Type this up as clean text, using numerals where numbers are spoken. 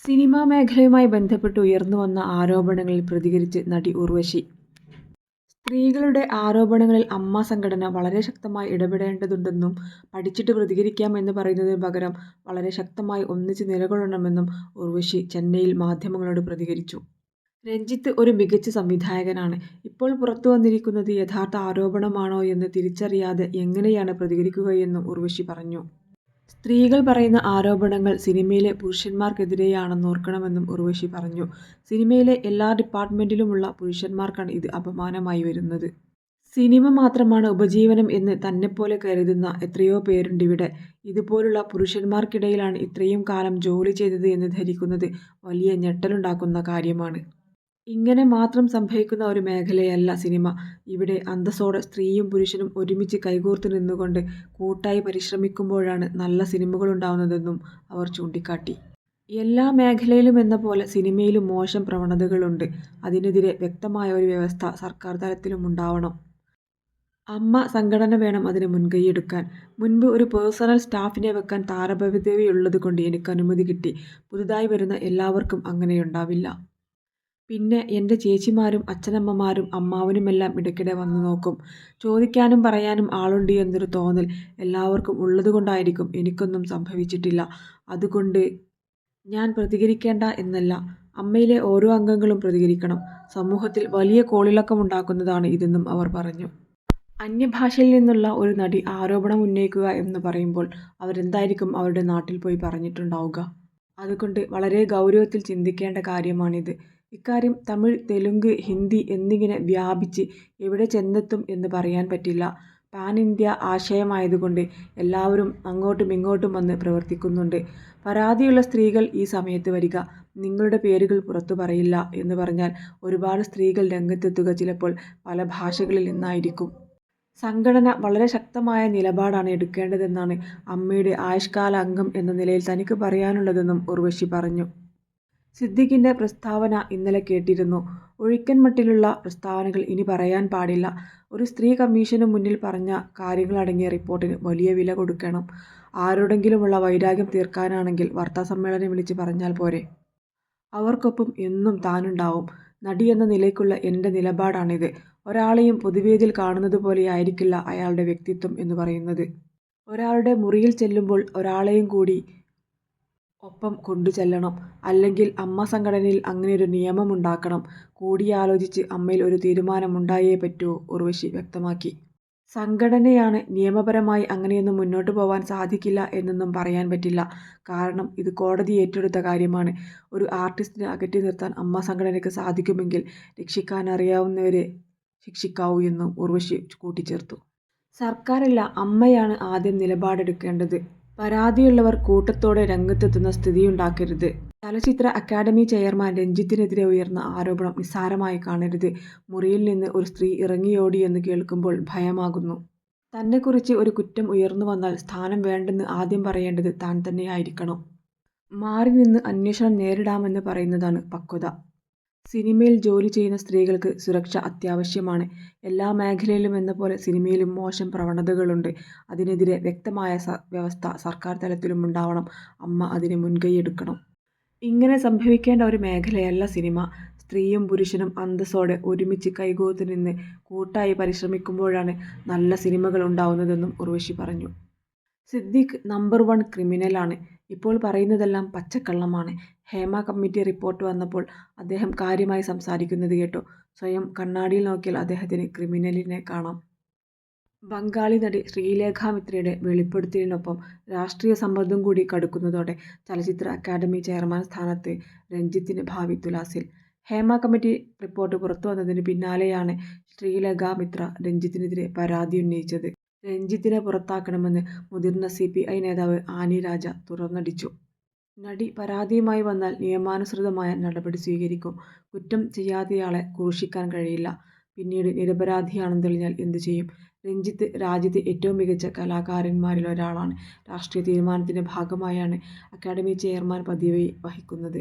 Cinema മേഖലയുമായി ബന്ധപ്പെട്ട് ഉയർന്നുവന്ന ആരോപണങ്ങളിൽ പ്രതികരിച്ച് നടി ഉർവശി. സ്ത്രീകളുടെ ആരോപണങ്ങളിൽ അമ്മ സംഘടന വളരെ ശക്തമായി ഇടപെടേണ്ടതുണ്ടെന്നും പഠിച്ചിട്ട് പ്രതികരിക്കാം എന്ന് പറയുന്നതിന് പകരം വളരെ ശക്തമായി ഒന്നിച്ച് നിലകൊള്ളണമെന്നും ഉർവശി ചെന്നൈയിൽ മാധ്യമങ്ങളോട് പ്രതികരിച്ചു. രഞ്ജിത്ത് ഒരു മികച്ച സംവിധായകനാണ്. ഇപ്പോൾ പുറത്തുവന്നിരിക്കുന്നത് യഥാർത്ഥ ആരോപണമാണോ എന്ന് തിരിച്ചറിയാതെ എങ്ങനെയാണ് പ്രതികരിക്കുകയെന്നും ഉർവശി പറഞ്ഞു. സ്ത്രീകൾ പറയുന്ന ആരോപണങ്ങൾ സിനിമയിലെ പുരുഷന്മാർക്കെതിരെയാണെന്നോർക്കണമെന്നും ഉർവശി പറഞ്ഞു. സിനിമയിലെ എല്ലാ ഡിപ്പാർട്ട്മെന്റിലുമുള്ള പുരുഷന്മാർക്കാണ് ഇത് അപമാനമായി വരുന്നത്. സിനിമ മാത്രമാണ് ഉപജീവനം എന്ന് തന്നെപ്പോലെ കരുതുന്ന എത്രയോ പേരുണ്ടിവിടെ. ഇതുപോലുള്ള പുരുഷന്മാർക്കിടയിലാണ് ഇത്രയും കാലം ജോലി ചെയ്തത് എന്ന് ധരിക്കുന്നത് വലിയ ഞെട്ടലുണ്ടാക്കുന്ന കാര്യമാണ്. ഇങ്ങനെ മാത്രം സംഭവിക്കുന്ന ഒരു മേഖലയല്ല സിനിമ. ഇവിടെ അന്തസ്സോടെ സ്ത്രീയും പുരുഷനും ഒരുമിച്ച് കൈകോർത്ത് നിന്നുകൊണ്ട് കൂട്ടായി പരിശ്രമിക്കുമ്പോഴാണ് നല്ല സിനിമകളുണ്ടാവുന്നതെന്നും അവർ ചൂണ്ടിക്കാട്ടി. എല്ലാ മേഖലയിലുമെന്ന പോലെ സിനിമയിലും മോശം പ്രവണതകളുണ്ട്. അതിനെതിരെ വ്യക്തമായ ഒരു വ്യവസ്ഥ സർക്കാർ തലത്തിലുമുണ്ടാവണം. അമ്മ സംഘടന വേണം അതിന് മുൻകൈയെടുക്കാൻ. മുൻപ് ഒരു പേഴ്സണൽ സ്റ്റാഫിനെ വെക്കാൻ താരപദവിയുള്ളതുകൊണ്ട് എനിക്ക് അനുമതി കിട്ടി. പുതുതായി വരുന്ന എല്ലാവർക്കും അങ്ങനെയുണ്ടാവില്ല. പിന്നെ എൻ്റെ ചേച്ചിമാരും അച്ഛനമ്മമാരും അമ്മാവനുമെല്ലാം ഇടയ്ക്കിടെ വന്നു നോക്കും. ചോദിക്കാനും പറയാനും ആളുണ്ട് എന്നൊരു തോന്നൽ എല്ലാവർക്കും ഉള്ളതുകൊണ്ടായിരിക്കും എനിക്കൊന്നും സംഭവിച്ചിട്ടില്ല. അതുകൊണ്ട് ഞാൻ പ്രതികരിക്കേണ്ട എന്നല്ല, അമ്മയിലെ ഓരോ അംഗങ്ങളും പ്രതികരിക്കണം. സമൂഹത്തിൽ വലിയ കോളിളക്കമുണ്ടാക്കുന്നതാണ് ഇതെന്നും അവർ പറഞ്ഞു. അന്യഭാഷയിൽ നിന്നുള്ള ഒരു നടി ആരോപണം ഉന്നയിക്കുക എന്ന് പറയുമ്പോൾ അവരെന്തായിരിക്കും അവരുടെ നാട്ടിൽ പോയി പറഞ്ഞിട്ടുണ്ടാവുക. അതുകൊണ്ട് വളരെ ഗൗരവത്തിൽ ചിന്തിക്കേണ്ട കാര്യമാണിത്. ഇക്കാര്യം തമിഴ്, തെലുങ്ക്, ഹിന്ദി എന്നിങ്ങനെ വ്യാപിച്ച് എവിടെ ചെന്നെത്തും എന്ന് പറയാൻ പറ്റില്ല. പാൻ ഇന്ത്യ ആശയമായതുകൊണ്ട് എല്ലാവരും അങ്ങോട്ടും ഇങ്ങോട്ടും വന്ന് പ്രവർത്തിക്കുന്നുണ്ട്. പരാതിയുള്ള സ്ത്രീകൾ ഈ സമയത്ത് വരിക, നിങ്ങളുടെ പേരുകൾ പുറത്തു പറയില്ല എന്ന് പറഞ്ഞാൽ ഒരുപാട് സ്ത്രീകൾ രംഗത്തെത്തുക ചിലപ്പോൾ പല ഭാഷകളിൽ നിന്നായിരിക്കും. സംഘടന വളരെ ശക്തമായ നിലപാടാണ് എടുക്കേണ്ടതെന്നാണ് അമ്മയുടെ ആയുഷ്കാല അംഗം എന്ന നിലയിൽ തനിക്ക് പറയാനുള്ളതെന്നും ഉർവശി പറഞ്ഞു. സിദ്ദിഖിൻ്റെ പ്രസ്താവന ഇന്നലെ കേട്ടിരുന്നു. ഒഴിക്കൻ മട്ടിലുള്ള പ്രസ്താവനകൾ ഇനി പറയാൻ പാടില്ല. ഒരു സ്ത്രീ കമ്മീഷനു മുന്നിൽ പറഞ്ഞ കാര്യങ്ങളടങ്ങിയ റിപ്പോർട്ടിന് വലിയ വില കൊടുക്കണം. ആരോടെങ്കിലുമുള്ള വൈരാഗ്യം തീർക്കാനാണെങ്കിൽ വാർത്താസമ്മേളനം വിളിച്ച് പറഞ്ഞാൽ പോരെ. അവർക്കൊപ്പം എന്നും താനുണ്ടാവും. നടി എന്ന നിലയ്ക്കുള്ള എൻ്റെ നിലപാടാണിത്. ഒരാളെയും പൊതുവേദിയിൽ കാണുന്നത് പോലെയായിരിക്കില്ല അയാളുടെ വ്യക്തിത്വം എന്ന് പറയുന്നത്. ഒരാളുടെ മുറിയിൽ ചെല്ലുമ്പോൾ ഒരാളെയും കൂടി ഒപ്പം കൊണ്ടു ചെല്ലണം. അല്ലെങ്കിൽ അമ്മ സംഘടനയിൽ അങ്ങനെയൊരു നിയമമുണ്ടാക്കണം. കൂടിയാലോചിച്ച് അമ്മയിൽ ഒരു തീരുമാനമുണ്ടായേ പറ്റൂ, ഉർവശി വ്യക്തമാക്കി. സംഘടനയാണ്, നിയമപരമായി അങ്ങനെയൊന്നും മുന്നോട്ട് പോവാൻ സാധിക്കില്ല എന്നൊന്നും പറയാൻ പറ്റില്ല. കാരണം ഇത് കോടതി ഏറ്റെടുത്ത കാര്യമാണ്. ഒരു ആർട്ടിസ്റ്റിനെ അകറ്റി നിർത്താൻ അമ്മ സംഘടനയ്ക്ക് സാധിക്കുമെങ്കിൽ രക്ഷിക്കാനറിയാവുന്നവരെ ശിക്ഷിക്കാവൂ എന്നും ഉർവശി കൂട്ടിച്ചേർത്തു. സർക്കാരല്ല, അമ്മയാണ് ആദ്യം നിലപാടെടുക്കേണ്ടത്. പരാതിയുള്ളവർ കൂട്ടത്തോടെ രംഗത്തെത്തുന്ന സ്ഥിതിയുണ്ടാക്കരുത്. ചലച്ചിത്ര അക്കാദമി ചെയർമാൻ രഞ്ജിത്തിനെതിരെ ഉയർന്ന ആരോപണം നിസ്സാരമായി കാണരുത്. മുറിയിൽ നിന്ന് ഒരു സ്ത്രീ ഇറങ്ങിയോടി എന്ന് കേൾക്കുമ്പോൾ ഭയമാകുന്നു. തന്നെക്കുറിച്ച് ഒരു കുറ്റം ഉയർന്നു വന്നാൽ സ്ഥാനം വേണ്ടെന്ന് ആദ്യം പറയേണ്ടത് താൻ തന്നെയായിരിക്കണം. മാറി നിന്ന് അന്വേഷണം നേരിടാമെന്ന് പറയുന്നതാണ് പക്വത. സിനിമയിൽ ജോലി ചെയ്യുന്ന സ്ത്രീകൾക്ക് സുരക്ഷ അത്യാവശ്യമാണ്. എല്ലാ മേഖലയിലുമെന്ന പോലെ സിനിമയിലും മോശം പ്രവണതകളുണ്ട്. അതിനെതിരെ വ്യക്തമായ വ്യവസ്ഥ സർക്കാർ തലത്തിലുമുണ്ടാവണം. അമ്മ അതിന് മുൻകൈയെടുക്കണം. ഇങ്ങനെ സംഭവിക്കേണ്ട ഒരു മേഖലയല്ല സിനിമ. സ്ത്രീയും പുരുഷനും അന്തസ്സോടെ ഒരുമിച്ച് കൈകോർത്ത് നിന്ന് കൂട്ടായി പരിശ്രമിക്കുമ്പോഴാണ് നല്ല സിനിമകൾ ഉണ്ടാവുന്നതെന്നും ഉർവശി പറഞ്ഞു. സിദ്ദിഖ് നമ്പർ 1 ക്രിമിനലാണ്. ഇപ്പോൾ പറയുന്നതെല്ലാം പച്ചക്കള്ളമാണ്. ഹേമ കമ്മിറ്റി റിപ്പോർട്ട് വന്നപ്പോൾ അദ്ദേഹം കാര്യമായി സംസാരിക്കുന്നത് കേട്ടു. സ്വയം കണ്ണാടിയിൽ നോക്കിയാൽ അദ്ദേഹത്തിന് ക്രിമിനലിനെ കാണാം. ബംഗാളി നടി ശ്രീലേഖ മിത്രയുടെ വെളിപ്പെടുത്തലിനൊപ്പം രാഷ്ട്രീയ സമ്മർദ്ദം കൂടി കടുക്കുന്നതോടെ ചലച്ചിത്ര അക്കാദമി ചെയർമാൻ സ്ഥാനത്ത് രഞ്ജിത്തിന് ഭാവി തുലാസിൽ. ഹേമ കമ്മിറ്റി റിപ്പോർട്ട് പുറത്തുവന്നതിന് പിന്നാലെയാണ് ശ്രീലേഖ മിത്ര രഞ്ജിത്തിനെതിരെ പരാതി ഉന്നയിച്ചത്. രഞ്ജിത്തിനെ പുറത്താക്കണമെന്ന് മുതിർന്ന CPI നേതാവ് ആനി രാജ തുറന്നടിച്ചു. നടി പരാതിയുമായി വന്നാൽ നിയമാനുസൃതമായ നടപടി സ്വീകരിക്കും. കുറ്റം ചെയ്യാത്തയാളെ ക്രൂശിക്കാൻ കഴിയില്ല. പിന്നീട് നിരപരാധിയാണെന്ന് തെളിഞ്ഞാൽ എന്തു ചെയ്യും? രഞ്ജിത്ത് രാജ്യത്തെ ഏറ്റവും മികച്ച കലാകാരന്മാരിലൊരാളാണ്. രാഷ്ട്രീയ തീരുമാനത്തിൻ്റെ ഭാഗമായാണ് അക്കാദമി ചെയർമാൻ പദവി വഹിക്കുന്നത്.